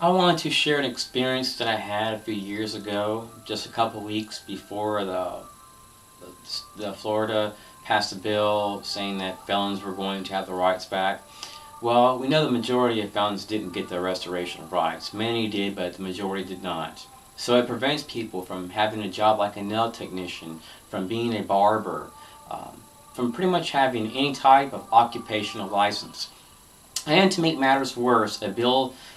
I wanted to share an experience that I had a few years ago, just a couple weeks before the Florida passed a bill saying that felons were going to have the rights back. Well, we know the majority of felons didn't get the restoration of rights. Many did, but the majority did not. So it prevents people from having a job like a nail technician, from being a barber, from pretty much having any type of occupational license. And to make matters worse,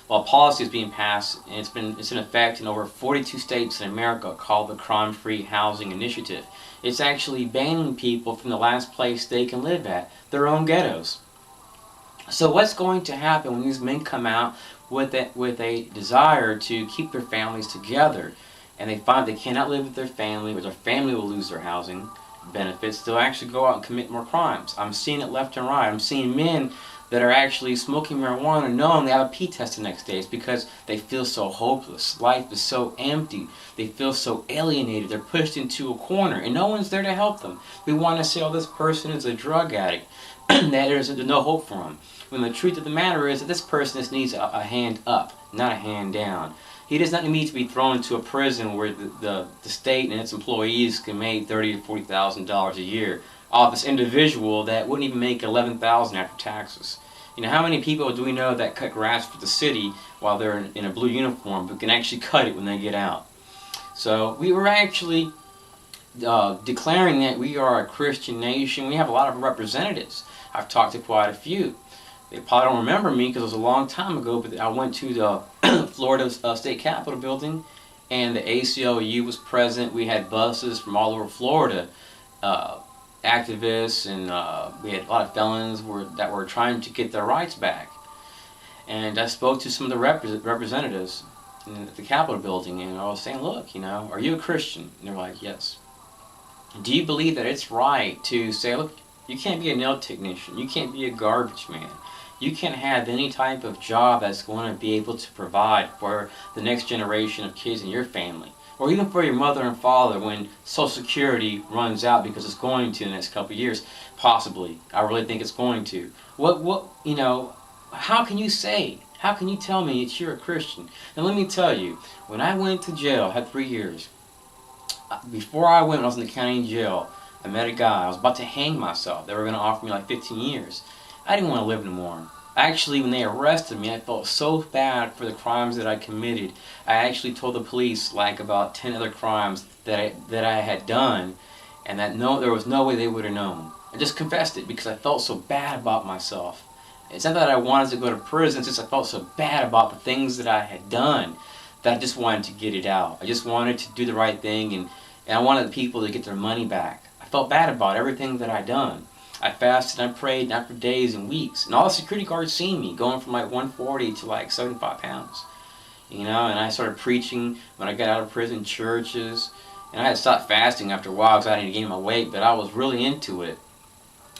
policy is being passed, and it's in effect in over 42 states in America, called the Crime-Free Housing Initiative. It's actually banning people from the last place they can live at, their own ghettos. So what's going to happen when these men come out with a desire to keep their families together, and they find they cannot live with their family, or their family will lose their housing benefits? They'll actually go out and commit more crimes. I'm seeing it left and right. I'm seeing men that are actually smoking marijuana knowing they have a P test the next day. It's because they feel so hopeless. Life is so empty. They feel so alienated. They're pushed into a corner and no one's there to help them. We want to say, oh, this person is a drug addict, that there's no hope for him. When the truth of the matter is that this person just needs a hand up, not a hand down. He does not need to be thrown into a prison where the state and its employees can make $30,000 to $40,000 a year off this individual that wouldn't even make $11,000 after taxes. You know, how many people do we know that cut grass for the city while they're in a blue uniform, but can actually cut it when they get out? So we were actually declaring that we are a Christian nation. We have a lot of representatives. I've talked to quite a few. They probably don't remember me because it was a long time ago, but I went to the Florida State Capitol building, and the ACLU was present. We had buses from all over Florida, activists, and we had a lot of felons that were trying to get their rights back. And I spoke to some of the representatives in the Capitol building, and I was saying, look, are you a Christian? And they're like, yes. Do you believe that it's right to say, look, you can't be a nail technician, you can't be a garbage man, you can't have any type of job that's going to be able to provide for the next generation of kids in your family, or even for your mother and father when Social Security runs out, because it's going to in the next couple of years, possibly. I really think it's going to. How can you tell me that you're a Christian? And let me tell you, when I went to jail, I had 3 years. Before I went, when I was in the county jail, I met a guy. I was about to hang myself. They were going to offer me like 15 years. I didn't want to live anymore. Actually, when they arrested me, I felt so bad for the crimes that I committed. I actually told the police like about 10 other crimes that I had done, and that there was no way they would have known. I just confessed it because I felt so bad about myself. It's not that I wanted to go to prison, it's just I felt so bad about the things that I had done that I just wanted to get it out. I just wanted to do the right thing, and I wanted the people to get their money back. I felt bad about everything that I'd done. I fasted and I prayed, not for days and weeks. And all the security guards seen me going from like 140 to like 75 pounds. And I started preaching when I got out of prison, churches. And I had stopped fasting after a while because I didn't gain my weight, but I was really into it.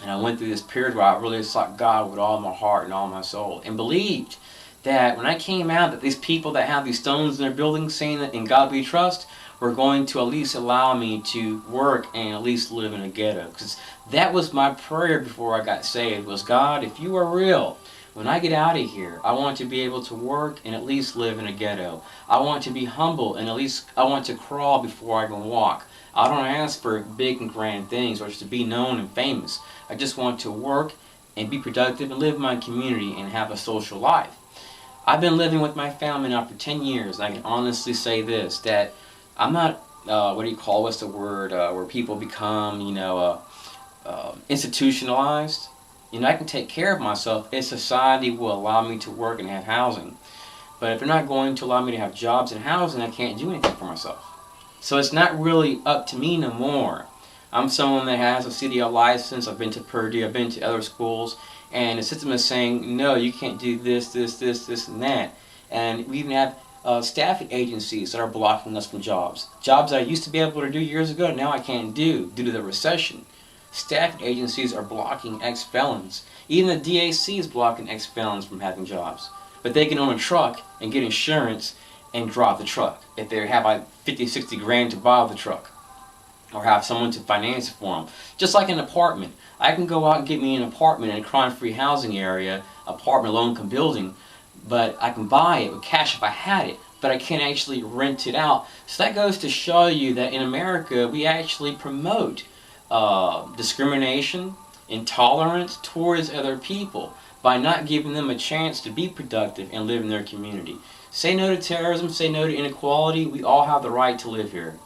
And I went through this period where I really sought God with all my heart and all my soul, and believed that when I came out, that these people that have these stones in their buildings saying that in God we trust were going to at least allow me to work and at least live in a ghetto. Because that was my prayer before I got saved, was, God, if you are real, when I get out of here, I want to be able to work and at least live in a ghetto. I want to be humble, and at least I want to crawl before I can walk. I don't ask for big and grand things or just to be known and famous. I just want to work and be productive and live in my community and have a social life. I've been living with my family now for 10 years, and I can honestly say this, that I'm not, where people become, institutionalized. I can take care of myself if society will allow me to work and have housing. But if they're not going to allow me to have jobs and housing, I can't do anything for myself. So it's not really up to me no more. I'm someone that has a CDL license. I've been to Purdue, I've been to other schools, and the system is saying, no, you can't do this, and that. And we even have staffing agencies that are blocking us from jobs. Jobs that I used to be able to do years ago, now I can't do due to the recession. Staffing agencies are blocking ex-felons. Even the DAC is blocking ex-felons from having jobs. But they can own a truck and get insurance and drive the truck if they have like 50, 60 grand to buy the truck, or have someone to finance it for them. Just like an apartment. I can go out and get me an apartment in a crime-free housing area, apartment low-income building, but I can buy it with cash if I had it, but I can't actually rent it out. So that goes to show you that in America we actually promote discrimination, intolerance towards other people by not giving them a chance to be productive and live in their community. Say no to terrorism, say no to inequality. We all have the right to live here.